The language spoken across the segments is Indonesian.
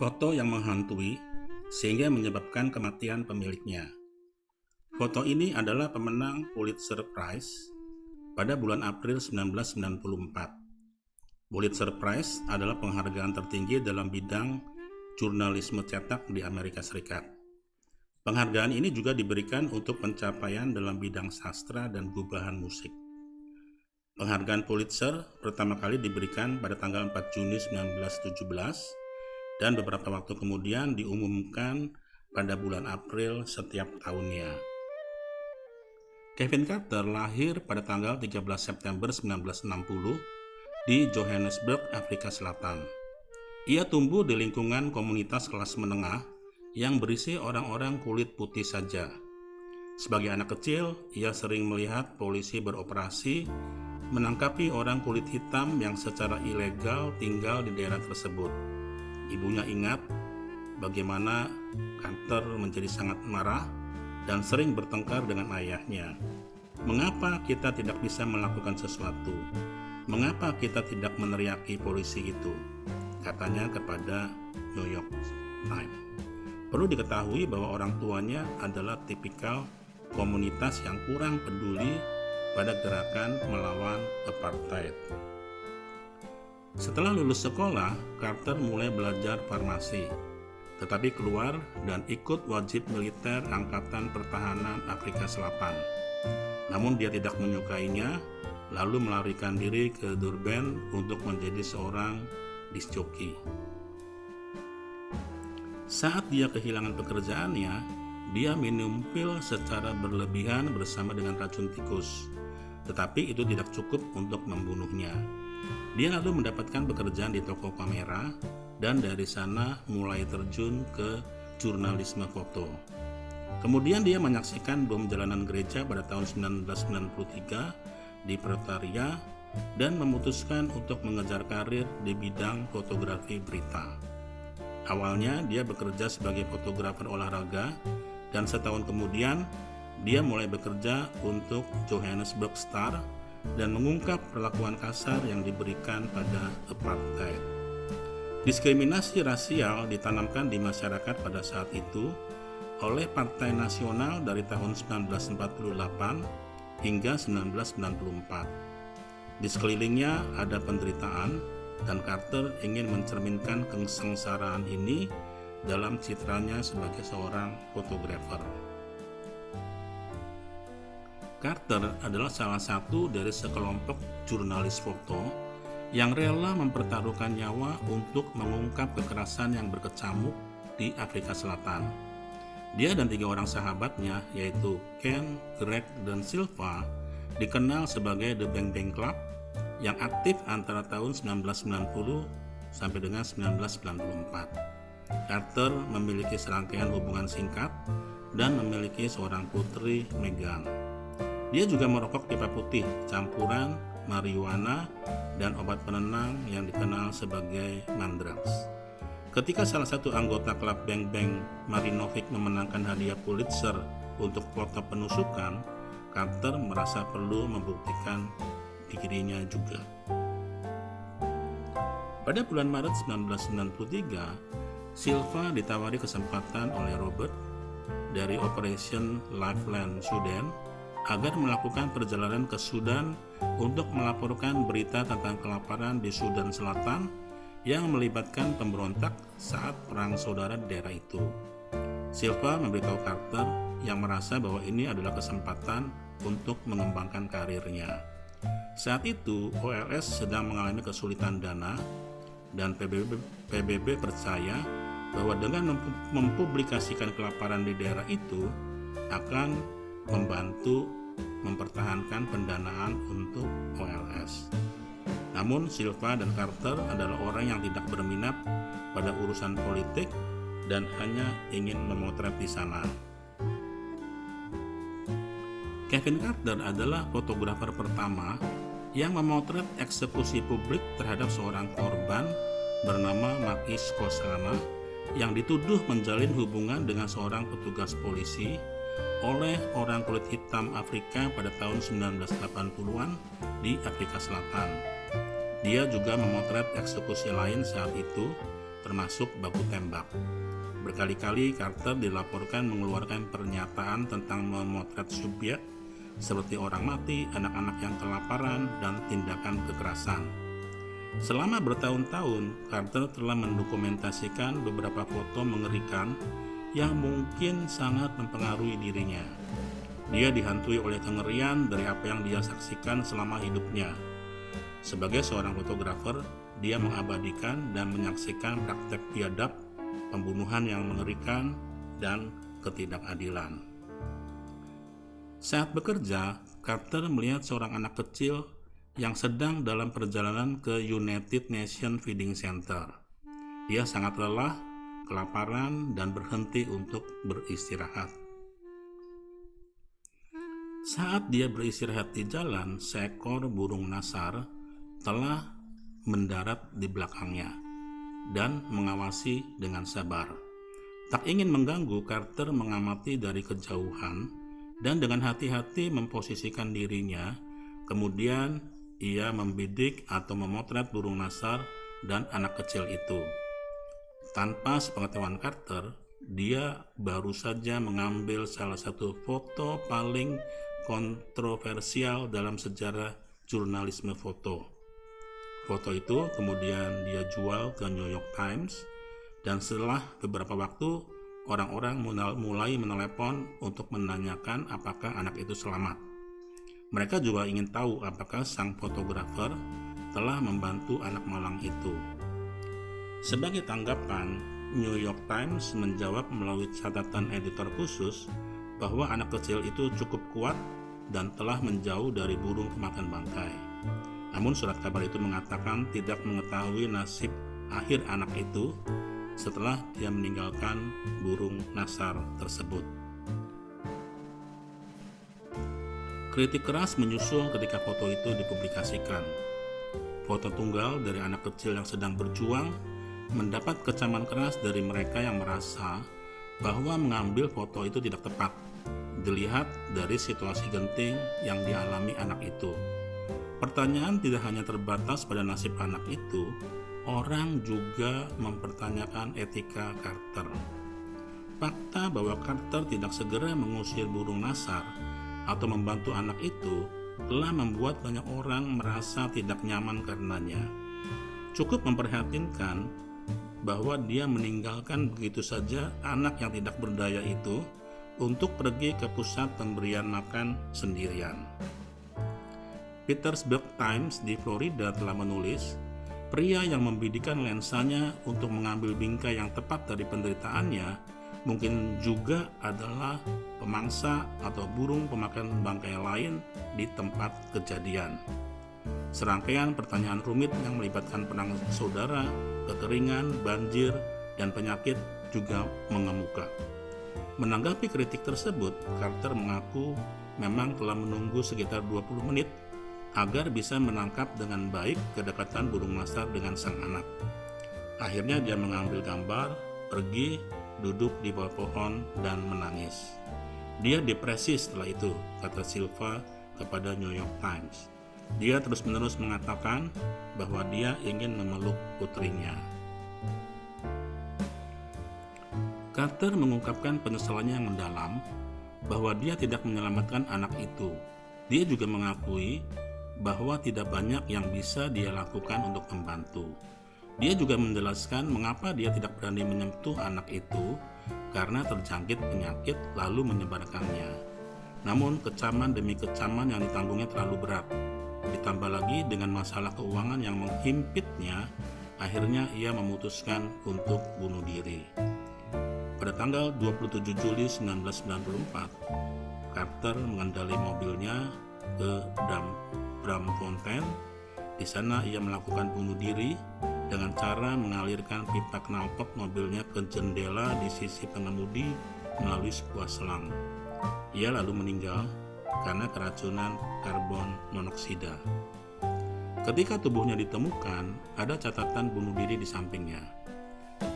Foto yang menghantui sehingga menyebabkan kematian pemiliknya. Foto ini adalah pemenang Pulitzer Prize pada bulan April 1994. Pulitzer Prize adalah penghargaan tertinggi dalam bidang jurnalisme cetak di Amerika Serikat. Penghargaan ini juga diberikan untuk pencapaian dalam bidang sastra dan gubahan musik. Penghargaan Pulitzer pertama kali diberikan pada tanggal 4 Juni 1917 dan beberapa waktu kemudian diumumkan pada bulan April setiap tahunnya. Kevin Carter lahir pada tanggal 13 September 1960 di Johannesburg, Afrika Selatan. Ia tumbuh di lingkungan komunitas kelas menengah yang berisi orang-orang kulit putih saja. Sebagai anak kecil, ia sering melihat polisi beroperasi menangkapi orang kulit hitam yang secara ilegal tinggal di daerah tersebut. Ibunya ingat bagaimana Carter menjadi sangat marah dan sering bertengkar dengan ayahnya. Mengapa kita tidak bisa melakukan sesuatu? Mengapa kita tidak meneriaki polisi itu? Katanya kepada New York Times. Perlu diketahui bahwa orang tuanya adalah tipikal komunitas yang kurang peduli pada gerakan melawan apartheid. Setelah lulus sekolah, Carter mulai belajar farmasi, tetapi keluar dan ikut wajib militer Angkatan Pertahanan Afrika Selatan. Namun dia tidak menyukainya, lalu melarikan diri ke Durban untuk menjadi seorang disc-jockey. Saat dia kehilangan pekerjaannya, dia minum pil secara berlebihan bersama dengan racun tikus, tetapi itu tidak cukup untuk membunuhnya. Dia lalu mendapatkan pekerjaan di toko kamera dan dari sana mulai terjun ke jurnalisme foto. Kemudian dia menyaksikan bom jalanan gereja pada tahun 1993 di Pretoria dan memutuskan untuk mengejar karir di bidang fotografi berita. Awalnya dia bekerja sebagai fotografer olahraga dan setahun kemudian dia mulai bekerja untuk Johannesburg Star dan mengungkap perlakuan kasar yang diberikan pada apartheid. Diskriminasi rasial ditanamkan di masyarakat pada saat itu oleh Partai Nasional dari tahun 1948 hingga 1994. Di sekelilingnya ada penderitaan dan Carter ingin mencerminkan kesengsaraan ini dalam citranya sebagai seorang fotografer. Carter adalah salah satu dari sekelompok jurnalis foto yang rela mempertaruhkan nyawa untuk mengungkap kekerasan yang berkecamuk di Afrika Selatan. Dia dan 3 orang sahabatnya, yaitu Ken, Greg, dan Silva, dikenal sebagai The Bang Bang Club yang aktif antara tahun 1990 sampai dengan 1994. Carter memiliki serangkaian hubungan singkat dan memiliki seorang putri, Megan. Dia juga merokok pipa putih, campuran marijuana, dan obat penenang yang dikenal sebagai mandrax. Ketika salah satu anggota klub Bang Bang, Marinovic, memenangkan hadiah Pulitzer untuk foto penusukan, Carter merasa perlu membuktikan dirinya juga. Pada bulan Maret 1993, Silva ditawari kesempatan oleh Robert dari Operation Lifeline Sudan agar melakukan perjalanan ke Sudan untuk melaporkan berita tentang kelaparan di Sudan Selatan yang melibatkan pemberontak saat perang saudara di daerah itu. Silva memberitahu Carter yang merasa bahwa ini adalah kesempatan untuk mengembangkan karirnya. Saat itu, OLS sedang mengalami kesulitan dana dan PBB percaya bahwa dengan mempublikasikan kelaparan di daerah itu akan membantu mempertahankan pendanaan untuk OLS. Namun Silva dan Carter adalah orang yang tidak berminat pada urusan politik dan hanya ingin memotret di sana. Kevin Carter adalah fotografer pertama yang memotret eksekusi publik terhadap seorang korban bernama Makis Kosana yang dituduh menjalin hubungan dengan seorang petugas polisi oleh orang kulit hitam Afrika pada tahun 1980-an di Afrika Selatan. Dia juga memotret eksekusi lain saat itu, termasuk baku tembak. Berkali-kali Carter dilaporkan mengeluarkan pernyataan tentang memotret subjek seperti orang mati, anak-anak yang kelaparan, dan tindakan kekerasan. Selama bertahun-tahun, Carter telah mendokumentasikan beberapa foto mengerikan yang mungkin sangat mempengaruhi dirinya. Dia dihantui oleh kengerian dari apa yang dia saksikan selama hidupnya. Sebagai seorang fotografer, dia mengabadikan dan menyaksikan praktek biadab, pembunuhan yang mengerikan, dan ketidakadilan. Saat bekerja, Carter melihat seorang anak kecil yang sedang dalam perjalanan ke United Nations Feeding Center. Dia sangat lelah, kelaparan, dan berhenti untuk beristirahat. Saat dia beristirahat di jalan, seekor burung nasar telah mendarat di belakangnya dan mengawasi dengan sabar. Tak ingin mengganggu, Carter mengamati dari kejauhan dan dengan hati-hati memposisikan dirinya. Kemudian ia membidik atau memotret burung nasar dan anak kecil itu. Tanpa sepengetahuan Carter, dia baru saja mengambil salah satu foto paling kontroversial dalam sejarah jurnalisme foto. Foto itu kemudian dia jual ke New York Times, dan setelah beberapa waktu, orang-orang mulai menelepon untuk menanyakan apakah anak itu selamat. Mereka juga ingin tahu apakah sang fotografer telah membantu anak malang itu. Sebagai tanggapan, New York Times menjawab melalui catatan editor khusus bahwa anak kecil itu cukup kuat dan telah menjauh dari burung pemakan bangkai. Namun surat kabar itu mengatakan tidak mengetahui nasib akhir anak itu setelah dia meninggalkan burung nasar tersebut. Kritik keras menyusul ketika foto itu dipublikasikan. Foto tunggal dari anak kecil yang sedang berjuang mendapat kecaman keras dari mereka yang merasa bahwa mengambil foto itu tidak tepat, dilihat dari situasi genting yang dialami anak itu. Pertanyaan tidak hanya terbatas pada nasib anak itu, orang juga mempertanyakan etika Carter. Fakta bahwa Carter tidak segera mengusir burung nasar atau membantu anak itu telah membuat banyak orang merasa tidak nyaman karenanya. Cukup memprihatinkan bahwa dia meninggalkan begitu saja anak yang tidak berdaya itu untuk pergi ke pusat pemberian makan sendirian. Petersburg Times di Florida telah menulis, pria yang membidikan lensanya untuk mengambil bingkai yang tepat dari penderitaannya mungkin juga adalah pemangsa atau burung pemakan bangkai lain di tempat kejadian. Serangkaian pertanyaan rumit yang melibatkan perang saudara, kekeringan, banjir, dan penyakit juga mengemuka. Menanggapi kritik tersebut, Carter mengaku memang telah menunggu sekitar 20 menit agar bisa menangkap dengan baik kedekatan burung nasar dengan sang anak. Akhirnya dia mengambil gambar, pergi, duduk di bawah pohon, dan menangis. Dia depresi setelah itu, kata Silva kepada New York Times. Dia terus-menerus mengatakan bahwa dia ingin memeluk putrinya. Carter mengungkapkan penyesalannya yang mendalam bahwa dia tidak menyelamatkan anak itu. Dia juga mengakui bahwa tidak banyak yang bisa dia lakukan untuk membantu. Dia juga menjelaskan mengapa dia tidak berani menyentuh anak itu karena terjangkit penyakit lalu menyebarkannya. Namun kecaman demi kecaman yang ditanggungnya terlalu berat. Ditambah lagi dengan masalah keuangan yang menghimpitnya, akhirnya ia memutuskan untuk bunuh diri. Pada tanggal 27 Juli 1994, Carter mengendali mobilnya ke Braamfontein. Di sana ia melakukan bunuh diri dengan cara mengalirkan pipa knalpot mobilnya ke jendela di sisi pengemudi melalui sebuah selang. Ia lalu meninggal karena keracunan karbon monoksida. Ketika tubuhnya ditemukan, ada catatan bunuh diri di sampingnya.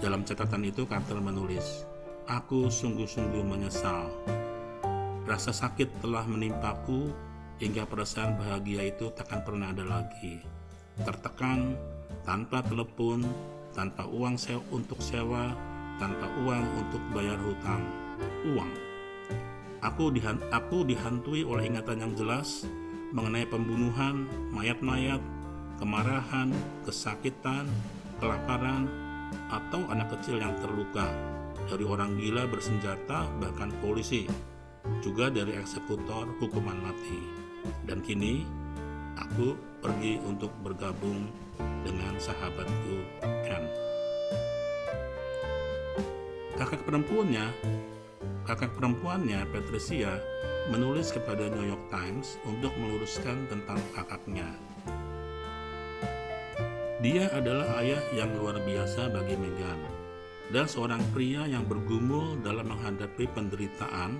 Dalam catatan itu Carter menulis, "Aku sungguh-sungguh menyesal. Rasa sakit telah menimpaku hingga perasaan bahagia itu takkan pernah ada lagi. Tertekan, tanpa telepon, tanpa uang untuk sewa, tanpa uang untuk bayar hutang. Uang. Aku dihantui oleh ingatan yang jelas mengenai pembunuhan, mayat-mayat, kemarahan, kesakitan, kelaparan, atau anak kecil yang terluka, dari orang gila bersenjata, bahkan polisi, juga dari eksekutor hukuman mati. Dan kini aku pergi untuk bergabung dengan sahabatku Ken. Kakak perempuannya, Patricia, menulis kepada New York Times untuk meluruskan tentang kakaknya. Dia adalah ayah yang luar biasa bagi Meghan, dan seorang pria yang bergumul dalam menghadapi penderitaan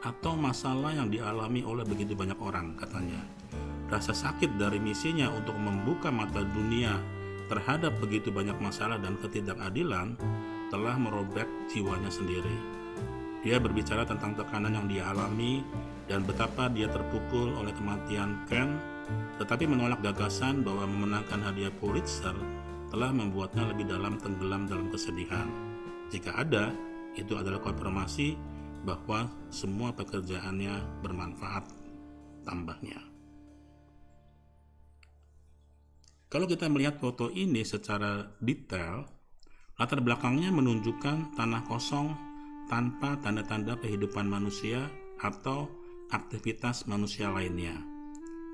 atau masalah yang dialami oleh begitu banyak orang, katanya. Rasa sakit dari misinya untuk membuka mata dunia terhadap begitu banyak masalah dan ketidakadilan telah merobek jiwanya sendiri. Dia berbicara tentang tekanan yang dia alami dan betapa dia terpukul oleh kematian Ken, tetapi menolak gagasan bahwa memenangkan hadiah Pulitzer telah membuatnya lebih tenggelam dalam kesedihan. Jika ada, itu adalah konfirmasi bahwa semua pekerjaannya bermanfaat, tambahnya. Kalau kita melihat foto ini secara detail, latar belakangnya menunjukkan tanah kosong tanpa tanda-tanda kehidupan manusia atau aktivitas manusia lainnya.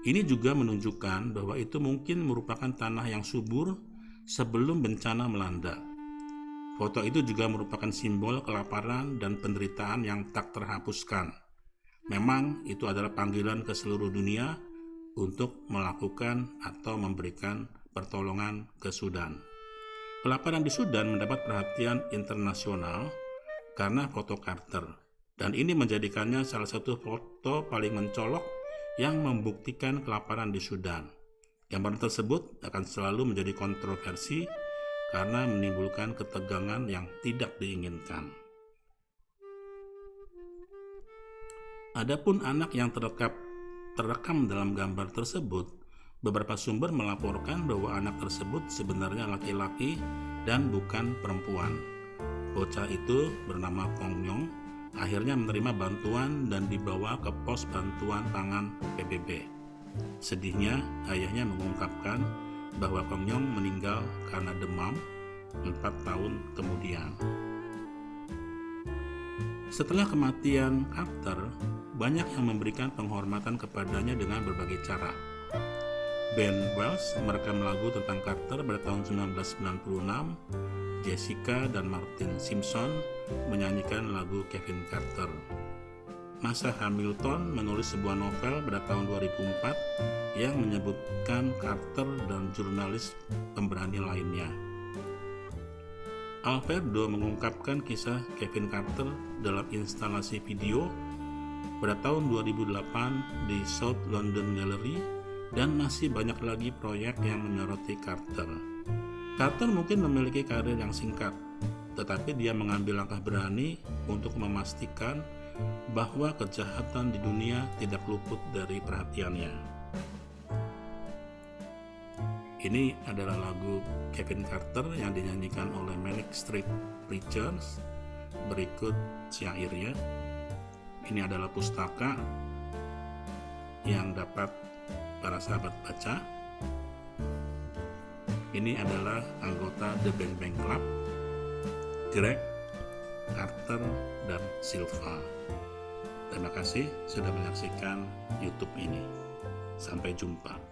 Ini juga menunjukkan bahwa itu mungkin merupakan tanah yang subur sebelum bencana melanda. Foto itu juga merupakan simbol kelaparan dan penderitaan yang tak terhapuskan. Memang itu adalah panggilan ke seluruh dunia untuk melakukan atau memberikan pertolongan ke Sudan. Kelaparan di Sudan mendapat perhatian internasional karena foto Carter, dan ini menjadikannya salah satu foto paling mencolok yang membuktikan kelaparan di Sudan. Gambaran tersebut akan selalu menjadi kontroversi karena menimbulkan ketegangan yang tidak diinginkan. Adapun anak yang terekam dalam gambar tersebut, beberapa sumber melaporkan bahwa anak tersebut sebenarnya laki-laki dan bukan perempuan. Bocah itu bernama Kong Yong akhirnya menerima bantuan dan dibawa ke pos bantuan pangan PBB. Sedihnya, ayahnya mengungkapkan bahwa Kong Yong meninggal karena demam 4 tahun kemudian. Setelah kematian Carter, banyak yang memberikan penghormatan kepadanya dengan berbagai cara. Ben Wells merekam lagu tentang Carter pada tahun 1996. Jessica dan Martin Simpson menyanyikan lagu Kevin Carter. Masa Hamilton menulis sebuah novel pada tahun 2004 yang menyebutkan Carter dan jurnalis pemberani lainnya. Alfredo mengungkapkan kisah Kevin Carter dalam instalasi video pada tahun 2008 di South London Gallery, dan masih banyak lagi proyek yang menyoroti Carter. Carter mungkin memiliki karir yang singkat, tetapi dia mengambil langkah berani untuk memastikan bahwa kejahatan di dunia tidak luput dari perhatiannya. Ini adalah lagu Kevin Carter yang dinyanyikan oleh Manic Street Preachers. Berikut syairnya. Ini adalah pustaka yang dapat para sahabat baca. Ini adalah anggota The Bang Bang Club, Greg, Carter, dan Silva. Terima kasih sudah menyaksikan YouTube ini. Sampai jumpa.